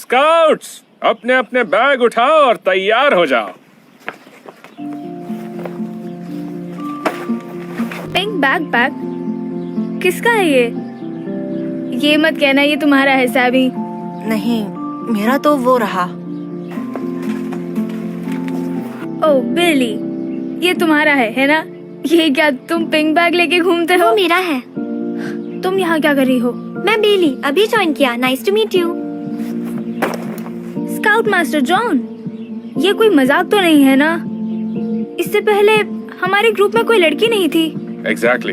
Scouts, अपने अपने bag उठाओ और तैयार हो जाओ। पिंक बैकपैक किसका है ये? ये मत कहना ये तुम्हारा है सैमी। नहीं, मेरा तो वो रहा। ओह बिली, ये तुम्हारा है ना? ये क्या तुम पिंक बैग लेके घूमते हो? वो मेरा है। तुम यहाँ क्या कर रही हो? मैं बेली, अभी ज्वाइन किया। Nice to meet you. Scout master John, ये कोई मजाक तो नहीं है ना? इससे पहले हमारे ग्रुप में कोई लड़की नहीं थी। एग्जैक्टली,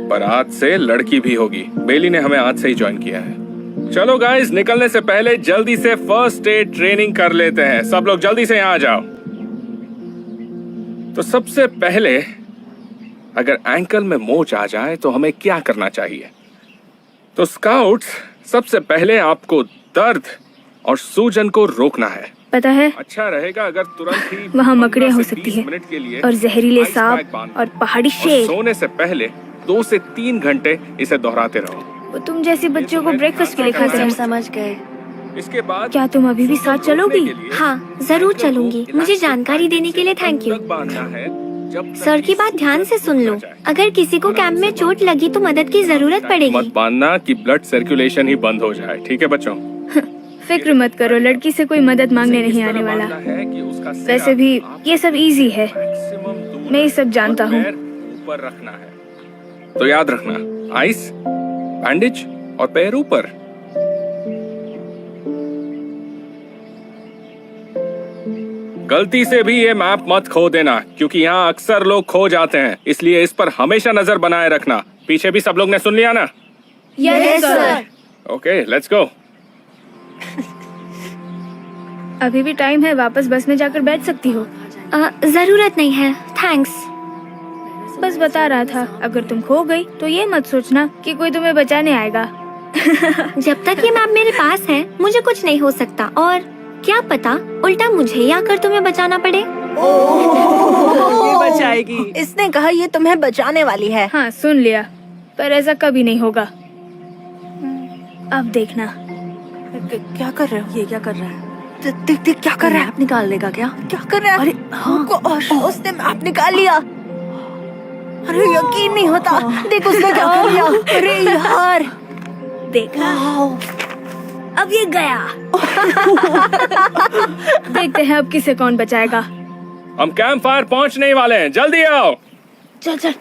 पर आज से लड़की भी होगी। बेली ने हमें आज से ही ज्वाइन किया है। चलो गाइस, निकलने से पहले जल्दी से फर्स्ट एड ट्रेनिंग कर लेते हैं। सब लोग जल्दी से यहाँ आ जाओ। तो सबसे पहले अगर एंकल में मोच आ जाए तो हमें क्या करना चाहिए? तो स्काउट्स, सबसे पहले आपको दर्द और सूजन को रोकना है। पता है, अच्छा रहेगा अगर तुरंत ही वहाँ मकड़ियाँ 15 हो से सकती 20 है मिनट के लिए और जहरीले आइस सांप पैक बांध और पहाड़ी और शेर। सोने से पहले 2 से 3 घंटे इसे दोहराते रहो। वो तुम जैसे बच्चों को ब्रेकफास्ट के लिए खाते हैं। समझ गए। इसके बाद क्या तुम अभी भी साथ चलोगी? हाँ, जरूर चलूंगी। मुझे जानकारी देने के लिए थैंक यू। सर की बात ध्यान से सुन लो। अगर किसी को कैंप में चोट लगी तो मदद की जरूरत मत पड़ेगी। बांधना कि ब्लड सर्कुलेशन ही बंद हो जाए, ठीक है बच्चों? फिक्र मत करो, लड़की से कोई मदद मांगने नहीं आने वाला। वैसे भी ये सब इजी है, मैं ये सब जानता हूँ। ऊपर रखना है, तो याद रखना, आइस, बैंडेज और पैर ऊपर। गलती से भी ये मैप मत खो देना, क्योंकि यहाँ अक्सर लोग खो जाते हैं, इसलिए इस पर हमेशा नजर बनाए रखना। पीछे भी सब लोग ने सुन लिया ना? Yes sir. Okay, let's go. अभी भी टाइम है, वापस बस में जाकर बैठ सकती हो। जरूरत नहीं है, थैंक्स। बस बता रहा था, अगर तुम खो गई तो ये मत सोचना कि कोई तुम्हें बचाने आएगा। जब तक ये मैप मेरे पास है मुझे कुछ नहीं हो सकता, और क्या पता उल्टा मुझे ही आकर तुम्हें बचाना पड़े। ये बचाएगी। इसने कहा ये तुम्हें बचाने वाली है। हाँ सुन लिया, पर ऐसा कभी नहीं होगा। अब देखना। क्या कर रहे हो? ये क्या कर रहा है? देख देख क्या कर रहा है? निकाल देगा क्या? क्या कर रहा है? अरे हाँ, उसने मैप निकाल लिया। अरे यकीन नहीं होता, देख उसने क्या कर लिया। अरे यार, देखा, अब ये गया। देखते हैं अब किसे कौन बचाएगा। हम कैंप फायर पहुंचने ही वाले हैं, जल्दी आओ। चल चल।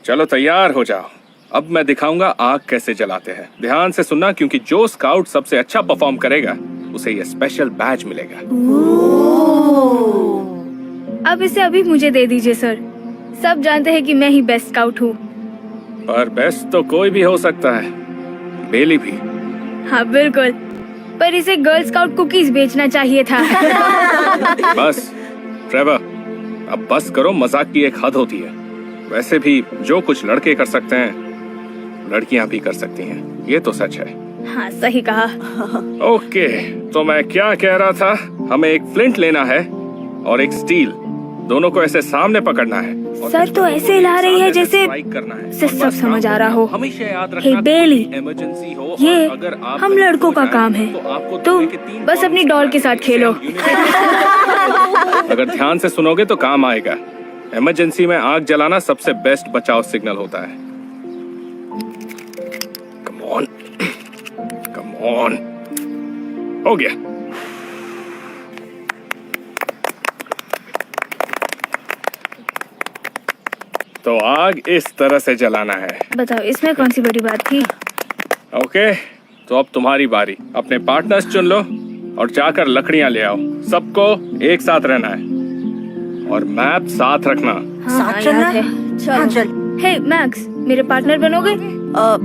चलो तैयार हो जाओ, अब मैं दिखाऊंगा आग कैसे जलाते हैं। ध्यान से सुनना, क्योंकि जो स्काउट सबसे अच्छा परफॉर्म करेगा उसे ये स्पेशल बैज मिलेगा। अब इसे अभी मुझे दे दीजिए सर। सब जानते हैं कि मैं ही बेस्ट स्काउट हूँ। पर बेस्ट तो कोई भी हो सकता है, बेली भी। हाँ बिल्कुल, पर इसे गर्ल स्काउट कुकीज बेचना चाहिए था। बस ट्रेवर, अब बस करो, मजाक की एक हद होती है। वैसे भी जो कुछ लड़के कर सकते हैं लड़कियां भी कर सकती हैं, ये तो सच है। हाँ सही कहा। ओके, तो मैं क्या कह रहा था, हमें एक फ्लिंट लेना है और एक स्टील, दोनों को ऐसे सामने पकड़ना है। सर तो ऐसे हिला रही है जैसे करना है। से सब समझ आ रहा हो। हमेशा याद हे रखना, बेली, इमरजेंसी हो, ये और अगर आप हम लड़कों का काम है। तो आपको तुम दुनिया के 3 बस अपनी डॉल के साथ खेलो। अगर ध्यान से सुनोगे तो काम आएगा। इमरजेंसी में आग जलाना सबसे बेस्ट बचाव सिग्नल होता है। कम ऑन, कम ऑन, हो गया। तो आग इस तरह से जलाना है। बताओ इसमें कौन सी बड़ी बात थी? ओके, तो अब तुम्हारी बारी। अपने पार्टनर्स चुन लो और जाकर लकड़ियां ले आओ। सबको एक साथ रहना है और मैप साथ रखना। साथ याद चलना है। हाँ, चल। हे मैक्स, मेरे पार्टनर बनोगे?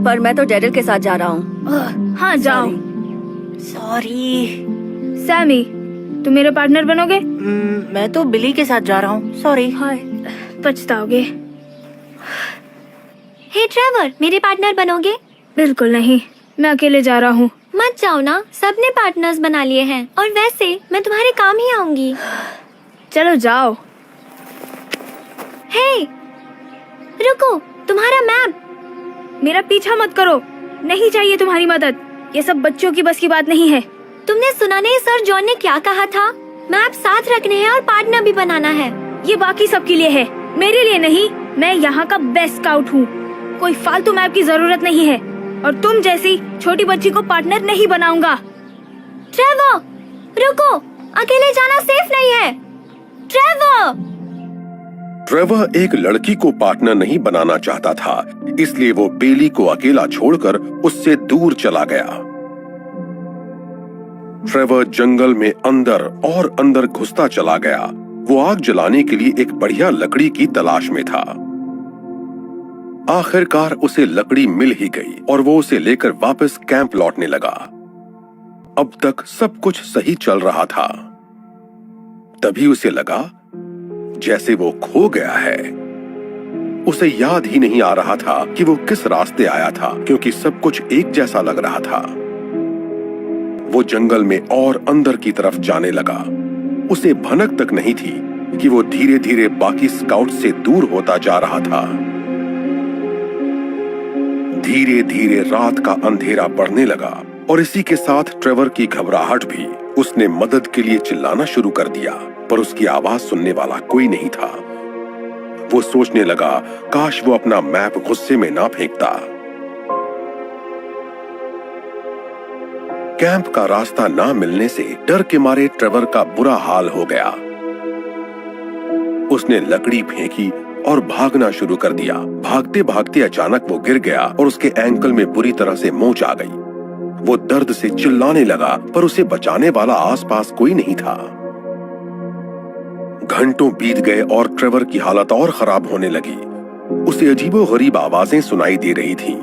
पर मैं तो डैरिल के साथ जा रहा हूँ। हाँ जाओ। सॉरी। सैमी, तुम मेरे पार्टनर बनोगे? मैं तो बिली के साथ जा रहा हूँ। सॉरी। हाय, पछताओगे। हे ट्रेवर, मेरे पार्टनर बनोगे? बिल्कुल नहीं, मैं अकेले जा रहा हूँ। मत जाओ ना, सबने पार्टनर्स बना लिए हैं, और वैसे मैं तुम्हारे काम ही आऊंगी। चलो जाओ। हे, रुको, तुम्हारा मैप। मेरा पीछा मत करो, नहीं चाहिए तुम्हारी मदद। ये सब बच्चों की बस की बात नहीं है। तुमने सुना नहीं सर जॉन ने क्या कहा था? मैप साथ रखने हैं और पार्टनर भी बनाना है। ये बाकी सबके लिए है, मेरे लिए नहीं। मैं यहाँ का बेस्ट स्काउट हूँ। कोई फालतू मैप की जरूरत नहीं है और तुम जैसी छोटी बच्ची को पार्टनर नहीं बनाऊंगा। ट्रेवर, रुको, अकेले जाना सेफ नहीं है। ट्रेवर! ट्रेवर एक लड़की को पार्टनर नहीं बनाना चाहता था, इसलिए वो बेली को अकेला छोड़कर उससे दूर चला गया। ट्रेवर जंगल में अंदर और अंदर घुसता चला गया। वो आग जलाने के लिए एक बढ़िया लकड़ी की तलाश में था। आखिरकार उसे लकड़ी मिल ही गई और वो उसे लेकर वापस कैंप लौटने लगा। अब तक सब कुछ सही चल रहा था। तभी उसे लगा जैसे वो खो गया है। उसे याद ही नहीं आ रहा था कि वो किस रास्ते आया था, क्योंकि सब कुछ एक जैसा लग रहा था। वो जंगल में और अंदर की तरफ जाने लगा। उसे भनक तक नहीं थी कि वो धीरे धीरे बाकी स्काउट से दूर होता जा रहा था। धीरे धीरे रात का अंधेरा बढ़ने लगा और इसी के साथ ट्रेवर की घबराहट भी। उसने मदद के लिए चिल्लाना शुरू कर दिया, पर उसकी आवाज सुनने वाला कोई नहीं था। वो सोचने लगा, काश वो अपना मैप गुस्से में ना फेंकता। कैंप का रास्ता ना मिलने से डर के मारे ट्रेवर का बुरा हाल हो गया। उसने लकड़ी फेंकी और भागना शुरू कर दिया। भागते भागते अचानक वो गिर गया और उसके एंकल में बुरी तरह से मोच आ गई। वो दर्द से चिल्लाने लगा, पर उसे बचाने वाला आसपास कोई नहीं था। घंटों बीत गए और ट्रेवर की हालत और खराब होने लगी। उसे अजीबोगरीब आवाजें सुनाई दे रही थीं।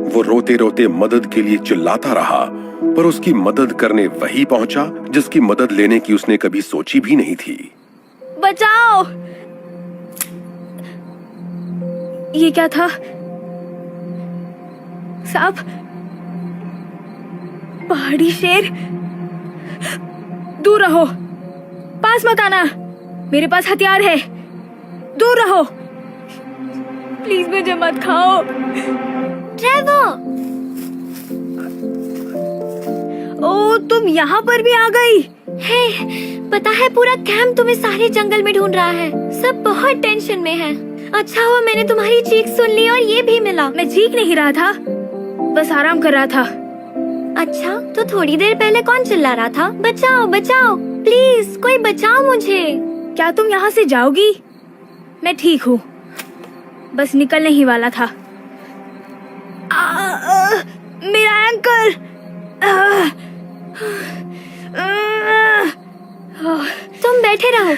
वो रोते रोते मदद के लिए चिल्लाता रहा, पर उसकी मदद करने वही पहुंचा जिसकी मदद लेने की उसने कभी सोची भी नहीं थी। बचाओ! ये क्या था? सांप? पहाड़ी शेर? दूर रहो, पास मत आना। मेरे पास हथियार है, दूर रहो। प्लीज मुझे मत खाओ। ट्रेवर! ओ, तुम यहाँ पर भी आ गई? हे, पता है पूरा कैंप तुम्हें सारे जंगल में ढूंढ रहा है। सब बहुत टेंशन में है। अच्छा हुआ मैंने तुम्हारी चीख सुन ली और ये भी मिला। मैं चीख नहीं रहा था, बस आराम कर रहा था। अच्छा, तो थोड़ी देर पहले कौन चिल्ला रहा था? बचाओ बचाओ, प्लीज कोई बचाओ मुझे। क्या तुम यहाँ से जाओगी? मैं ठीक हूँ, बस निकलने ही वाला था। मेरा एंकल! तुम बैठे रहो,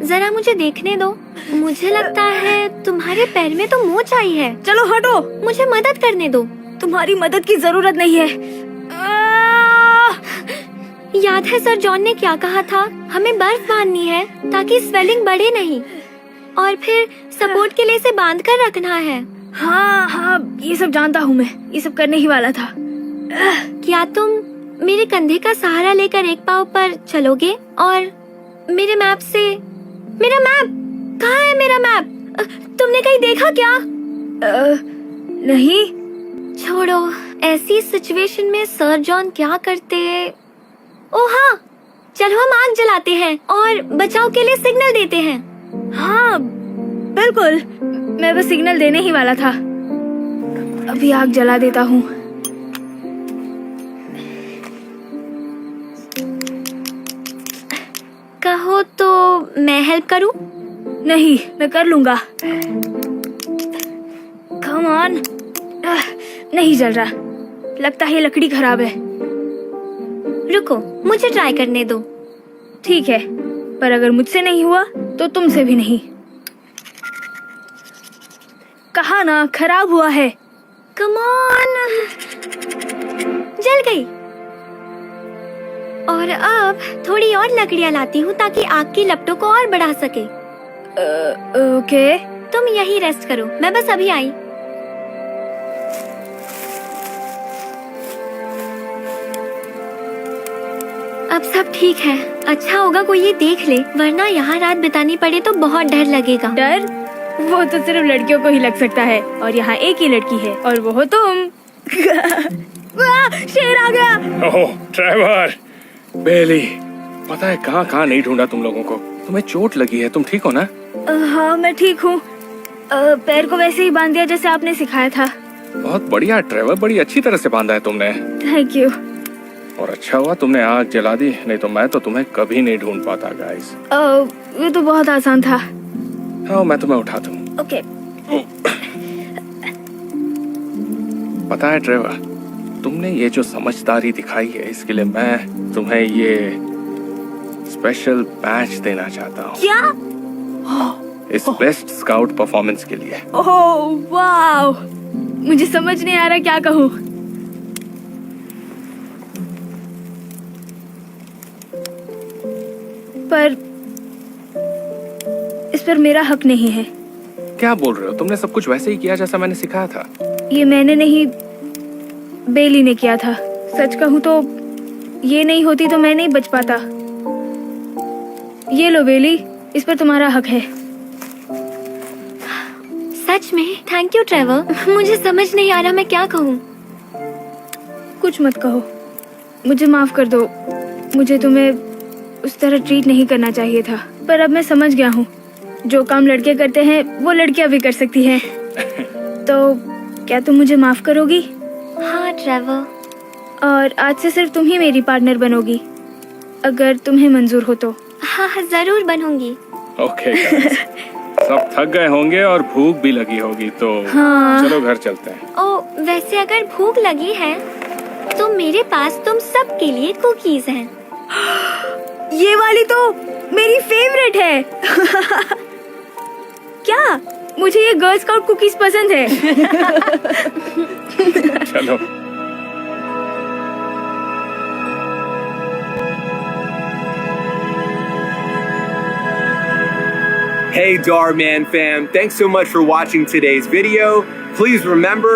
जरा मुझे देखने दो। मुझे लगता है तुम्हारे पैर में तो मोच आई है। चलो हटो, मुझे मदद करने दो। तुम्हारी मदद की जरूरत नहीं है। याद है सर जॉन ने क्या कहा था? हमें बर्फ बांधनी है ताकि स्वेलिंग बढ़े नहीं, और फिर सपोर्ट के लिए इसे बांध कर रखना है। हाँ हाँ, ये सब जानता हूँ मैं, ये सब करने ही वाला था। क्या तुम मेरे कंधे का सहारा लेकर एक पाँव पर चलोगे और मेरे मैप से? मेरा मैप कहाँ है? मेरा मैप तुमने कहीं देखा क्या? नहीं। छोड़ो, ऐसी सिचुएशन में सर जॉन क्या करते? ओ हाँ, चलो हम आग जलाते हैं और बचाव के लिए सिग्नल देते हैं। हाँ बिल्कुल, मैं बस सिग्नल देने ही वाला था। अभी आग जला देता हूँ। कहो तो मैं हेल्प करूं? नहीं, मैं कर लूंगा। Come on. नहीं जल रहा, लगता है लकड़ी खराब है। रुको, मुझे ट्राई करने दो। ठीक है, पर अगर मुझसे नहीं हुआ तो तुमसे भी नहीं। कहा ना खराब हुआ है। Come on. जल गई। और अब थोड़ी और लकड़ियाँ लाती हूँ ताकि आग की लपटों को और बढ़ा सके। ओके। तुम यही रेस्ट करो, मैं बस अभी आई। अब सब ठीक है। अच्छा होगा कोई ये देख ले, वरना यहाँ रात बितानी पड़े तो बहुत डर लगेगा। डर? वो तो सिर्फ लड़कियों को ही लग सकता है, और यहाँ एक ही लड़की है और वो हो तुम। वाह, शेर आ गया। ओह ट्रेवर, बेली, पता है कहाँ कहाँ नहीं ढूंढा तुम लोगों को। तुम्हें चोट लगी है, तुम ठीक हो ना? हाँ मैं ठीक हूँ। पैर को वैसे ही बांध दिया जैसे आपने सिखाया था। बहुत बढ़िया ट्रेवर, बड़ी अच्छी तरह से बांधा है तुमने। Thank you. और अच्छा हुआ तुमने आग जला दी, नहीं तो मैं तो तुम्हें कभी नहीं ढूंढ पाता गाइस। ये तो बहुत आसान था। हाँ मैं तुम्हें उठाता हूँ। ओके। पता है ट्रेवर, तुमने ये जो समझदारी दिखाई है इसके लिए मैं तुम्हें ये स्पेशल बैच देना चाहता हूँ। क्या? इस बेस्ट स्काउट परफॉर्मेंस के लिए। ओह वाओ, मुझे समझ नहीं आ रहा क्या कहूँ। पर इस पर मेरा हक नहीं है। क्या बोल रहे हो? तुमने सब कुछ वैसे ही किया जैसा मैंने सिखाया था। ये मैंने नहीं, बेली ने किया था। सच कहूँ तो ये नहीं होती तो मैं नहीं बच पाता। ये लो बेली, इस पर तुम्हारा हक है। सच में थैंक यू ट्रेवर। मुझे समझ नहीं आ रहा मैं क्या कहूँ। कुछ मत कहो, मुझे माफ कर दो। मुझे तुम्हें उस तरह ट्रीट नहीं करना चाहिए था। पर अब मैं समझ गया हूँ, जो काम लड़के करते हैं वो लड़कियां भी कर सकती हैं। तो क्या तुम मुझे माफ करोगी? हाँ ट्रेवर। और आज से सिर्फ तुम ही मेरी पार्टनर बनोगी, अगर तुम्हें मंजूर हो तो। हाँ जरूर बनूंगी। ओके गाइस, सब थक गए होंगे और भूख भी लगी होगी, तो हाँ। चलो घर चलते हैं। ओ वैसे अगर भूख लगी है तो मेरे पास तुम सब के लिए कुकीज हैं। ये वाली तो मेरी फेवरेट है। क्या? मुझे ये गर्ल स्काउट कुकीज पसंद है। चलो। Hey Dhar Man fam, thanks so much for watching today's video. Please remember,